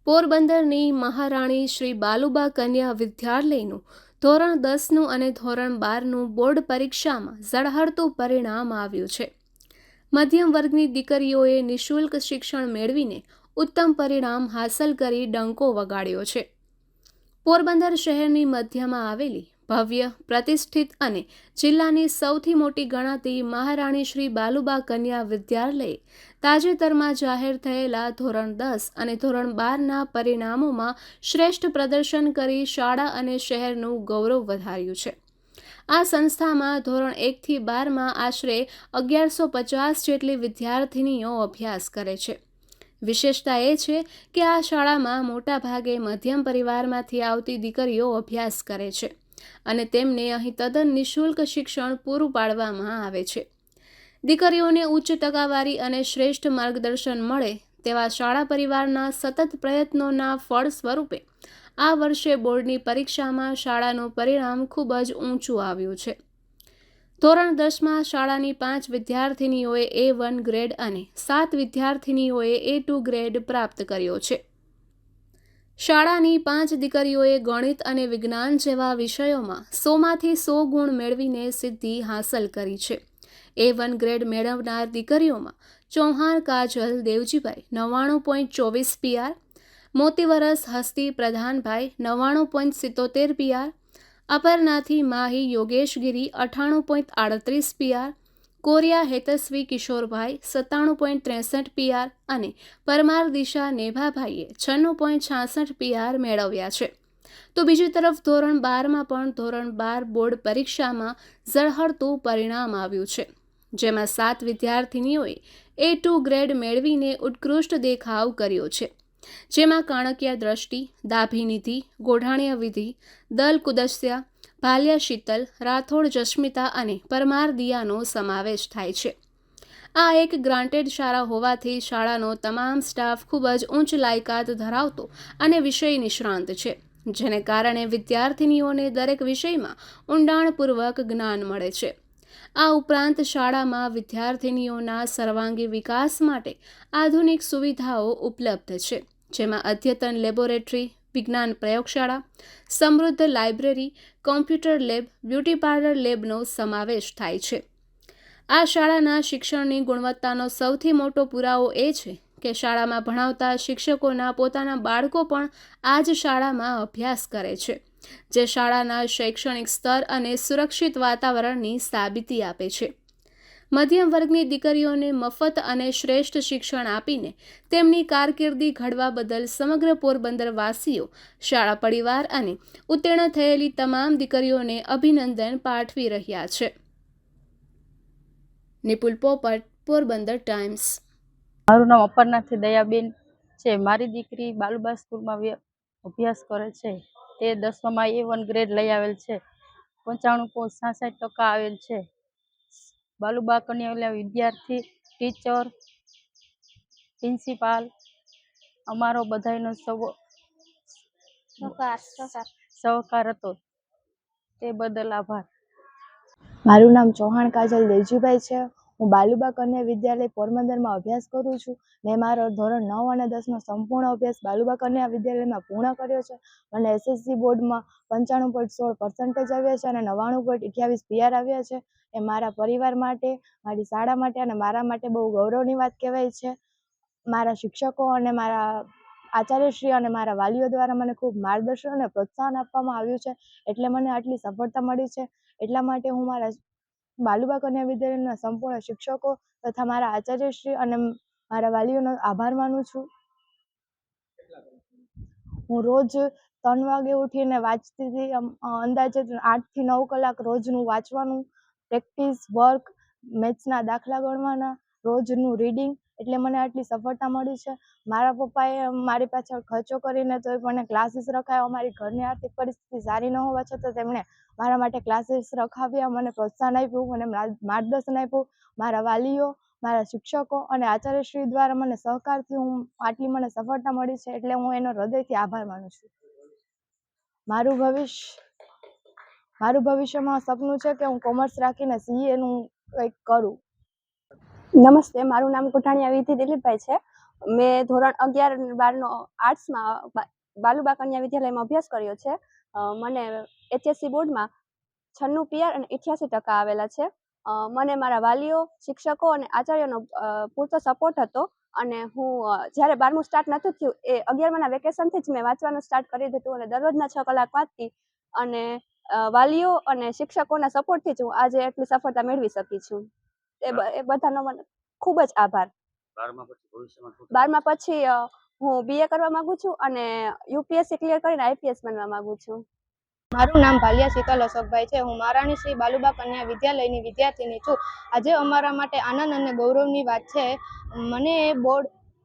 પોરબંદરની મહારાણી શ્રી બાલુબા કન્યા વિદ્યાલયનું ધોરણ 10નું અને ધોરણ 12નું બોર્ડ પરીક્ષામાં ઝળહળતું પરિણામ આવ્યું છે. મધ્યમ વર્ગની દીકરીઓએ નિઃશુલ્ક શિક્ષણ મેળવીને ઉત્તમ પરિણામ હાંસલ કરી ડંકો વગાડ્યો છે. પોરબંદર શહેરની મધ્યમાં આવેલી ભવ્ય, પ્રતિષ્ઠિત અને જિલ્લાની સૌથી મોટી ગણાતી મહારાણી શ્રી બાલુબા કન્યા વિદ્યાલયે તાજેતરમાં જાહેર થયેલા ધોરણ 10 અને ધોરણ 12ના પરિણામોમાં શ્રેષ્ઠ પ્રદર્શન કરી શાળા અને શહેરનું ગૌરવ વધાર્યું છે. આ સંસ્થામાં ધોરણ 1થી 12માં આશરે 1150 જેટલી વિદ્યાર્થિનીઓ અભ્યાસ કરે છે. વિશેષતા એ છે કે આ શાળામાં મોટાભાગે મધ્યમ પરિવારમાંથી આવતી દીકરીઓ અભ્યાસ કરે છે અને તેમને અહીં તદ્દન નિઃશુલ્ક શિક્ષણ પૂરું પાડવામાં આવે છે. દીકરીઓને ઉચ્ચ ટકાવારી અને શ્રેષ્ઠ માર્ગદર્શન મળે તેવા શાળા પરિવારના સતત પ્રયત્નોના ફળ સ્વરૂપે આ વર્ષે બોર્ડની પરીક્ષામાં શાળાનું પરિણામ ખૂબ જ ઊંચું આવ્યું છે. ધોરણ 10માં શાળાની 5 વિદ્યાર્થિનીઓએ A1 ગ્રેડ અને 7 વિદ્યાર્થિનીઓએ A2 ગ્રેડ પ્રાપ્ત કર્યો છે. શાળાની 5 દીકરીઓએ ગણિત અને વિજ્ઞાન જેવા વિષયોમાં 100માંથી 100 ગુણ મેળવીને સિદ્ધિ હાંસલ કરી છે. A1 ગ્રેડ મેળવનાર દીકરીઓમાં Chauhan Kajal Devjibhai 99.24 PR, Motivaras Hasti Pradhanbhai 99.77 PR, Aparnathi Mahi Yogeshgiri 98.38 PR, Koriya Hetasvi Kishorbhai 97.63 PR અને પરમાર દિશા નેભાભાઈએ 96.66 PR મેળવ્યા છે. તો બીજી તરફ ધોરણ 12માં પણ ધોરણ 12 બોર્ડ પરીક્ષામાં ઝળહળતું પરિણામ આવ્યું છે, જેમાં 7 વિદ્યાર્થિનીઓએ A2 ગ્રેડ મેળવીને ઉત્કૃષ્ટ દેખાવ કર્યો છે. જેમાં કાણકિયા દ્રષ્ટિ, દાભીનિધિ, ગોઢાણીય વિધિ, દલ કુદસ્યા, ભાલિયા શીતલ, રાઠોડ જસ્મિતા અને પરમાર દિયાનો સમાવેશ થાય છે. આ એક ગ્રાન્ટેડ શાળા હોવાથી શાળાનો તમામ સ્ટાફ ખૂબ જ ઉચ્ચ લાયકાત ધરાવતો અને વિષય નિષ્ણાંત છે, જેને કારણે વિદ્યાર્થિનીઓને દરેક વિષયમાં ઊંડાણપૂર્વક જ્ઞાન મળે છે. આ ઉપરાંત શાળામાં વિદ્યાર્થિનીઓના સર્વાંગી વિકાસ માટે આધુનિક સુવિધાઓ ઉપલબ્ધ છે, જેમાં અદ્યતન લેબોરેટરી, વિજ્ઞાન પ્રયોગશાળા, સમૃદ્ધ library, computer lab, beauty parlour લેબનો સમાવેશ થાય છે. આ શાળાના શિક્ષણની ગુણવત્તાનો સૌથી મોટો પુરાવો એ છે કે શાળામાં ભણાવતા શિક્ષકોના પોતાના બાળકો પણ આ જ શાળામાં અભ્યાસ કરે છે, જે શાળાના શૈક્ષણિક સ્તર અને સુરક્ષિત વાતાવરણની સાબિતી આપે છે. મધ્યમ વર્ગની દીકરીઓને મફત અને શ્રેષ્ઠ શિક્ષણ આપીને તેમની કારકિર્દી ઘડવા બદલ સમગ્ર પોરબંદરવાસીઓ, શાળા પરિવાર અને ઉત્તીર્ણ થયેલી તમામ દીકરીઓને અભિનંદન પાઠવી રહ્યા છે. નિપુલ પોપટ, પોરબંદર ટાઈમ્સ. મારું નામ અપરનાથી દયાબેન છે. મારી દીકરી બાલુબા સ્કૂલમાં અભ્યાસ કરે છે. તે 10માં A1 ગ્રેડ લઈ આવેલ છે. 95.66% આવેલ છે. બાલુબા કન્યા વિદ્યાર્થી, ટીચર, પ્રિન્સિપાલ અમારો બધાનો સહકાર હતો, તે બદલ આભાર. મારું નામ ચૌહાણ કાજલ દેવજીભાઈ છે. હું બાલુબા કન્યા વિદ્યાલય પોરબંદરમાં અભ્યાસ કરું છું. મેં મારો ધોરણ 9 અને 10નો સંપૂર્ણ અભ્યાસ બાલુબા કન્યા વિદ્યાલયમાં પૂર્ણ કર્યો છે. મને SSC બોર્ડમાં 95.16% આવ્યા છે અને 99.28 PR આવ્યા છે. એ મારા પરિવાર માટે, મારી શાળા માટે અને મારા માટે બહુ ગૌરવની વાત કહેવાય છે. મારા શિક્ષકો અને મારા આચાર્યશ્રી અને મારા વાલીઓ દ્વારા મને ખૂબ માર્ગદર્શન અને પ્રોત્સાહન આપવામાં આવ્યું છે, એટલે મને આટલી સફળતા મળી છે. એટલા માટે હું મારા બાલુબા કન્યા વિદ્યાલયના સંપૂર્ણ શિક્ષકો તથા મારા આચાર્યશ્રી અને મારા વાલીઓનો આભાર માનું છું. હું રોજ 3 વાગે ઉઠીને વાંચતી હતી. અંદાજે 8 થી 9 કલાક રોજનું વાંચવાનું, પ્રેક્ટિસ, વર્ક, મેથ્સના દાખલા ગણવાના, રોજનું રીડિંગ, એટલે મને આટલી સફળતા મળી છે. મારા પપ્પાએ મારી પાછળ ખર્ચો કરીને તો મને ક્લાસીસ રખાવ્યા. મારી ઘરની આર્થિક પરિસ્થિતિ સારી ન હોવા છતાં તેમણે મારા માટે ક્લાસીસ રખાવ્યા, મને પ્રોત્સાહન આપ્યું, મને માર્ગદર્શન આપ્યું. મારા વાલીઓ, મારા શિક્ષકો અને આચાર્યશ્રી દ્વારા મને સહકારથી આટલી મને સફળતા મળી છે, એટલે હું એનો હૃદયથી આભાર માનું છું. મારું ભવિષ્યમાં સપનું છે કે હું કોમર્સ રાખીને CA નું કંઈક કરું. નમસ્તે, મારું નામ ગોઢાણીયા વિધિ દિલીપભાઈ છે. મેં ધોરણ 11 અને 12નો આર્ટ્સમાં બાલુબા કન્યા વિદ્યાલયમાં અભ્યાસ કર્યો છે. મને HSC બોર્ડમાં 96 PR અને 88% આવેલા છે. મને મારા વાલીઓ, શિક્ષકો અને આચાર્યોનો પૂરતો સપોર્ટ હતો અને હું જ્યારે 12મું સ્ટાર્ટ નહોતું થયું એ 11માના વેકેશનથી જ મેં વાંચવાનું સ્ટાર્ટ કરી દીધું અને દરરોજના 6 કલાક વાંચતી અને વાલીઓ અને શિક્ષકોના સપોર્ટથી જ હું આજે એટલી સફળતા મેળવી શકી છું. એ બધાનો મને ખૂબ જ આભાર. 12મા પછી હું BA કરવા માંગુ છું અને UPSC ક્લિયર કરીને IPS બનવા માંગુ છું. મારું નામ ભાલિયા શીતલ અશોકભાઈ છે. હું મહારાણી શ્રી બાલુબા કન્યા વિદ્યાલયની વિદ્યાર્થીની છું. આજે અમારા માટે આનંદ અને ગૌરવની વાત છે. મને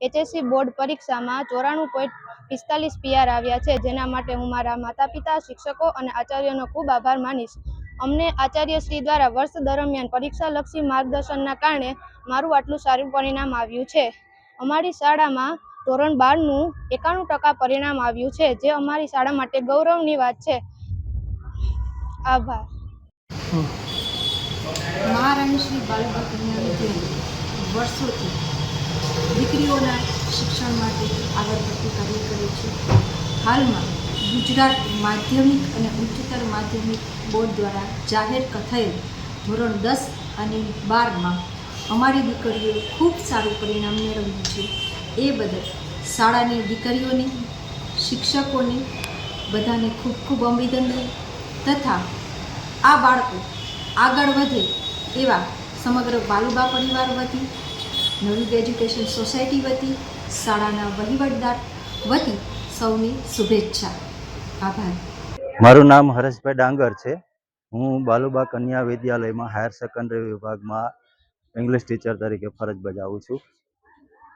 HSC બોર્ડ પરીક્ષામાં 94.45 PR આવ્યા છે, જેના માટે હું મારા માતા પિતા, શિક્ષકો અને આચાર્યોનો ખૂબ આભાર માનીશ. અમને આચાર્યશ્રી દ્વારા વર્ષ દરમિયાન પરીક્ષાલક્ષી માર્ગદર્શનના કારણે મારું આટલું સારું પરિણામ આવ્યું છે. અમારી શાળામાં ધોરણ 12નું 91% પરિણામ આવ્યું છે, જે અમારી શાળા માટે ગૌરવની વાત છે. આભાર. મહારાણી શ્રી બાલુબા કન્યા વિદ્યાલય વર્ષોથી દીકરીઓના શિક્ષણ માટે આગળ પડતું કાર્ય કરે છે. હાલમાં ગુજરાત માધ્યમિક અને ઉચ્ચતર માધ્યમિક બોર્ડ દ્વારા જાહેર થયેલ ધોરણ 10 અને 12માં અમારી દીકરીઓએ ખૂબ સારું પરિણામ મેળવ્યું છે. એ બદલ શાળાની દીકરીઓની, શિક્ષકોની બધાને ખૂબ ખૂબ અભિનંદન તથા આ બાળકો આગળ વધે એવા સમગ્ર બાલુબા પરિવાર વતી, નવયુગ એજ્યુકેશન સોસાયટી વતી, શાળાના વહીવટદાર વતી સૌની શુભેચ્છા. આભાર. મારું નામ હરેશભાઈ ડાંગર છે. હું બાલુબા કન્યા વિદ્યાલયમાં હાયર સેકન્ડરી વિભાગમાં ઇંગ્લિશ ટીચર તરીકે ફરજ બજાવું છું.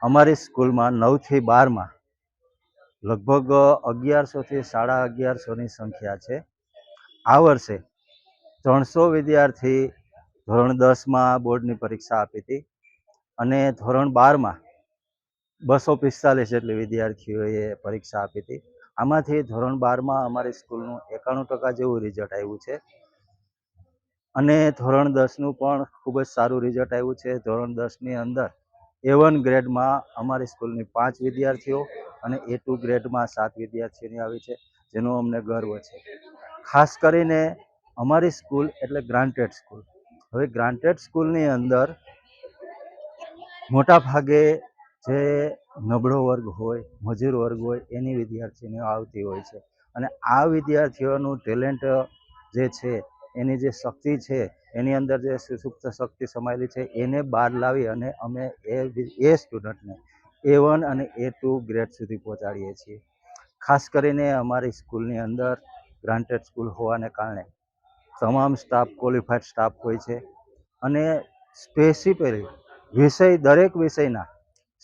અમારી સ્કૂલમાં 9 થી 12માં લગભગ 1100થી 1150ની સંખ્યા છે. આ વર્ષે 300 વિદ્યાર્થી ધોરણ 10માં બોર્ડની પરીક્ષા આપી હતી અને ધોરણ 12માં 245 જેટલી વિદ્યાર્થીઓએ પરીક્ષા આપી હતી. આમાંથી ધોરણ 12માં અમારી સ્કૂલનું 91% જેવું રિઝલ્ટ આવ્યું છે અને ધોરણ 10નું પણ ખૂબ જ સારું રિઝલ્ટ આવ્યું છે. ધોરણ 10ની અંદર A1 ગ્રેડમાં અમારી સ્કૂલની 5 વિદ્યાર્થીઓ અને A2 ગ્રેડમાં 7 વિદ્યાર્થીઓની આવી છે, જેનો અમને ગર્વ છે. ખાસ કરીને અમારી સ્કૂલ એટલે ગ્રાન્ટેડ સ્કૂલ. હવે ગ્રાન્ટેડ સ્કૂલની અંદર મોટા ભાગે જે નબળો વર્ગ હોય, મજૂર વર્ગ હોય, એની વિદ્યાર્થીનીઓ આવતી હોય છે અને આ વિદ્યાર્થીઓનું ટેલેન્ટ જે છે, એની જે શક્તિ છે, એની અંદર જે સુસુપ્ત શક્તિ સમાયેલી છે, એને બહાર લાવી અને અમે એ સ્ટુડન્ટને A1 અને A2 ગ્રેડ સુધી પહોંચાડીએ છીએ. ખાસ કરીને અમારી સ્કૂલની અંદર ગ્રાન્ટેડ સ્કૂલ હોવાને કારણે તમામ સ્ટાફ ક્વોલિફાઈડ સ્ટાફ હોય છે અને સ્પેસિફિકલી દરેક વિષયના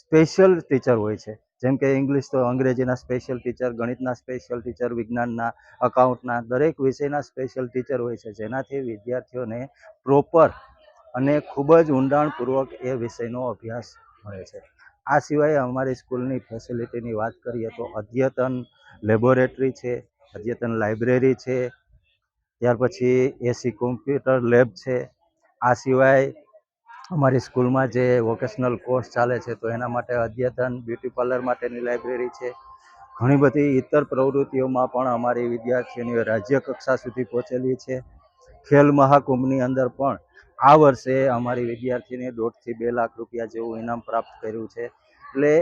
સ્પેશિયલ ટીચર હોય છે. જેમ કે ઇંગ્લિશ તો અંગ્રેજીના સ્પેશિયલ ટીચર, ગણિતના સ્પેશિયલ ટીચર, વિજ્ઞાનના, અકાઉન્ટના દરેક વિષયના સ્પેશિયલ ટીચર હોય છે, જેનાથી વિદ્યાર્થીઓને પ્રોપર અને ખૂબ જ ઊંડાણપૂર્વક એ વિષયનો અભ્યાસ મળે છે. આ સિવાય અમારી સ્કૂલની ફેસિલિટીની વાત કરીએ તો અદ્યતન લેબોરેટરી છે, અદ્યતન લાઇબ્રેરી છે, ત્યાર પછી AC કોમ્પ્યુટર લેબ છે. આ સિવાય અમારી સ્કૂલમાં જે વોકેશનલ કોર્સ ચાલે છે તો એના માટે અદ્યતન બ્યુટી પાર્લર માટેની લાઇબ્રેરી છે. ઘણી બધી ઇતર પ્રવૃત્તિઓમાં પણ અમારી વિદ્યાર્થીઓની રાજ્ય કક્ષા સુધી પહોંચેલી છે. ખેલ મહાકુંભની અંદર પણ આ વર્ષે અમારી વિદ્યાર્થીને 1.5 થી 2 લાખ રૂપિયા જેવું ઇનામ પ્રાપ્ત કર્યું છે. એટલે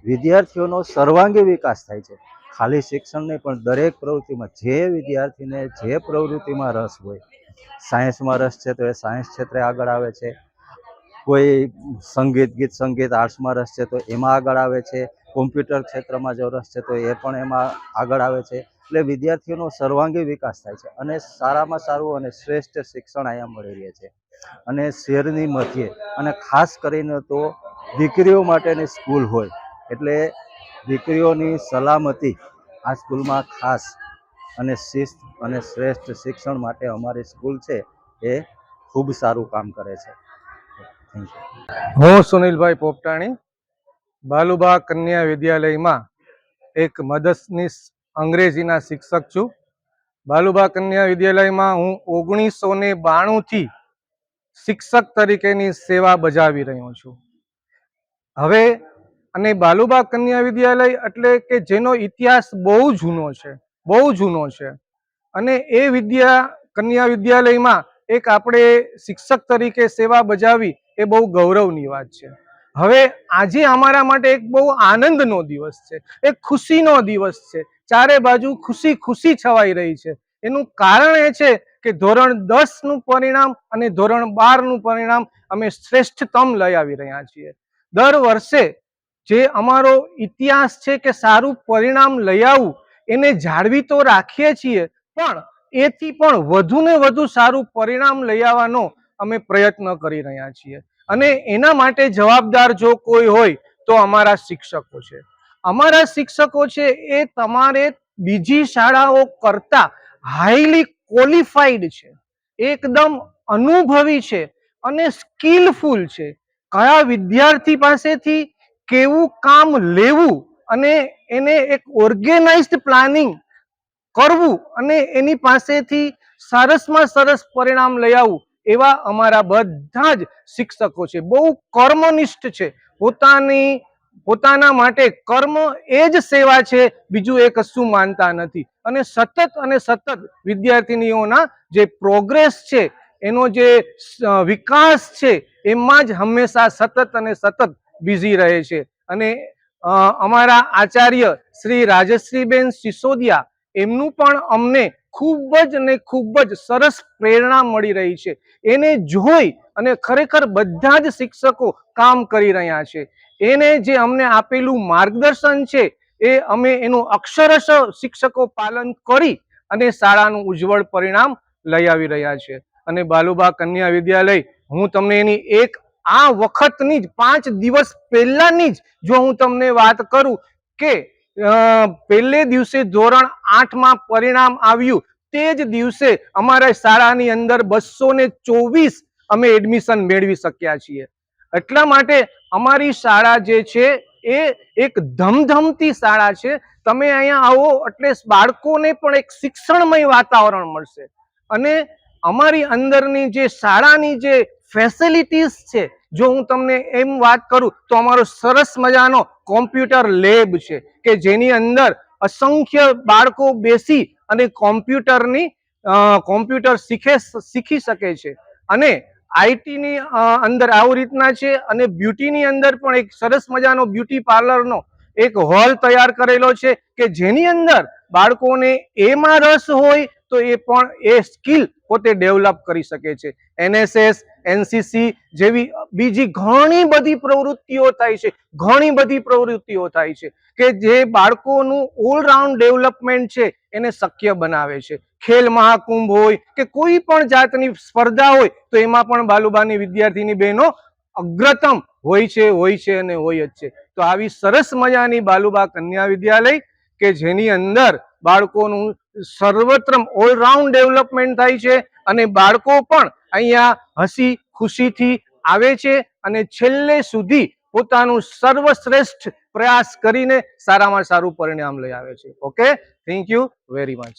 વિદ્યાર્થીઓનો સર્વાંગી વિકાસ થાય છે. ખાલી શિક્ષણ નહીં પણ દરેક પ્રવૃત્તિમાં જે વિદ્યાર્થીને જે પ્રવૃત્તિમાં રસ હોય, સાયન્સમાં રસ છે તો એ સાયન્સ ક્ષેત્રે આગળ આવે છે, કોઈ ગીત સંગીત આર્ટ્સમાં રસ છે તો એમાં આગળ આવે છે, કોમ્પ્યુટર ક્ષેત્રમાં જો રસ છે તો એ પણ એમાં આગળ આવે છે. એટલે વિદ્યાર્થીઓનો સર્વાંગી વિકાસ થાય છે અને સારામાં સારું અને શ્રેષ્ઠ શિક્ષણ અહીંયા મળી રહે છે. અને શહેરની મધ્યે અને ખાસ કરીને તો દીકરીઓ માટેની સ્કૂલ હોય એટલે દીકરીઓની સલામતી આ સ્કૂલમાં ખાસ અને શિસ્ત અને શ્રેષ્ઠ શિક્ષણ માટે અમારી સ્કૂલ છે એ ખૂબ સારું કામ કરે છે. હું સુનિલભાઈ પોપટાણી બાલુબા કન્યા વિદ્યાલયમાં એક મદદનીશ અંગ્રેજીના શિક્ષક છું. બાલુબા કન્યા વિદ્યાલયમાં હું 1992થી શિક્ષક તરીકેની સેવા બજાવી રહ્યો છું. હવે અને બાલુબા કન્યા વિદ્યાલય એટલે કે જેનો ઇતિહાસ બહુ જૂનો છે અને એ કન્યા વિદ્યાલયમાં એક આપણે શિક્ષક તરીકે સેવા બજાવી એ બહુ ગૌરવની વાત છે. હવે આજે અમારા માટે એક બહુ આનંદનો દિવસ છે, એક ખુશીનો દિવસ છે. ચારે બાજુ ખુશી છવાઈ રહી છે. એનું કારણ એ છે કે ધોરણ 10 નું પરિણામ અને ધોરણ 12 નું પરિણામ અમે શ્રેષ્ઠતમ લઈ આવી રહ્યા છીએ. દર વર્ષે જે અમારો ઇતિહાસ છે કે સારું પરિણામ લઈ આવવું એને જાળવી તો રાખીએ છીએ, પણ એથી પણ વધુ ને વધુ સારું પરિણામ લઈ આવવાનો અમે પ્રયત્ન કરી રહ્યા છીએ. અને એના માટે જવાબદાર જો કોઈ હોય તો અમારા શિક્ષકો છે. અમારા શિક્ષકો છે એ તમારે બીજી શાળાઓ કરતા હાઈલી ક્વોલિફાઈડ છે, એકદમ અનુભવી છે અને સ્કિલફુલ છે. કયા વિદ્યાર્થી પાસેથી કેવું કામ લેવું અને એને એક ઓર્ગેનાઇઝડ પ્લાનિંગ કરવું અને એની પાસેથી સરસમાં સરસ પરિણામ લઈ આવવું, એવા અમારા બધા જ શિક્ષકો છે. બહુ કર્મનિષ્ઠ છે. પોતાના માટે કર્મ એ જ સેવા છે, બીજું એ કશું માનતા નથી. અને સતત વિદ્યાર્થીનીઓના જે પ્રોગ્રેસ છે, એનો જે વિકાસ છે, એમાં જ હંમેશા સતત બિઝી રહે છે. અને અમારા આચાર્ય શ્રી રાજશ્રીબેન સિસોદિયા, એમનું પણ અમને ખૂબ જ સરસ પ્રેરણા મળી રહી છે. એને જોઈ અને ખરેખર બધા જ શિક્ષકો કામ કરી રહ્યા છે. એને જે અમને આપેલું માર્ગદર્શન છે એ અમે એનું અક્ષરશ શિક્ષકો પાલન કરી અને શાળાનું ઉજ્જવળ પરિણામ લઈ આવી રહ્યા છે. અને બાલુબા કન્યા વિદ્યાલય, હું તમને એની એક આ વખતની જ 5 દિવસ પહેલાની જ જો હું તમને વાત કરું કે પહેલે દિવસે ધોરણ 8માં પરિણામ આવ્યું, તે જ દિવસે અમારા શાળાની અંદર 224 અમે એડમિશન મેળવી શક્યા છીએ. એટલા માટે અમારી શાળા જે છે એ એક ધમધમતી શાળા છે. તમે અહીંયા આવો એટલે બાળકોને પણ એક શિક્ષણમય વાતાવરણ મળશે. અને અમારી અંદરની જે શાળાની જે ફેસિલિટીઝ છે, જો હું તમને એમ વાત કરું તો અમારો સરસ મજાનો કોમ્પ્યુટર લેબ છે કે જેની અંદર અસંખ્ય બાળકો બેસી અને કોમ્પ્યુટર શીખી શકે છે. અને આઈટીની અંદર આવી રીતના છે. અને બ્યુટીની અંદર પણ એક સરસ મજાનો બ્યુટી પાર્લરનો એક હોલ તૈયાર કરેલો છે કે જેની અંદર બાળકોને એમાં રસ હોય તો એ પણ એ સ્કિલ પોતે ડેવલપ કરી શકે છે. NSS, NCC જેવી બીજી ઘણી બધી પ્રવૃત્તિઓ થાય છે કે જે બાળકોનું ઓલરાઉન્ડ ડેવલપમેન્ટ છે એને શક્ય બનાવે છે. ખેલ મહાકુંભ હોય કે કોઈ પણ જાતની સ્પર્ધા હોય તો એમાં પણ બાલુબાની વિદ્યાર્થીની બહેનો અગ્રતમ હોય છે અને હોય જ છે. તો આવી સરસ મજાની બાલુબા કન્યા વિદ્યાલય કે જેની અંદર બાળકોનું સર્વત્ર ઓલરાઉન્ડ ડેવલપમેન્ટ થાય છે અને બાળકો પણ અહીંયા હસી ખુશીથી આવે છે અને છેલ્લે સુધી પોતાનું સર્વશ્રેષ્ઠ પ્રયાસ કરીને સારામાં સારું પરિણામ લઈ આવે છે. Okay, thank you very much.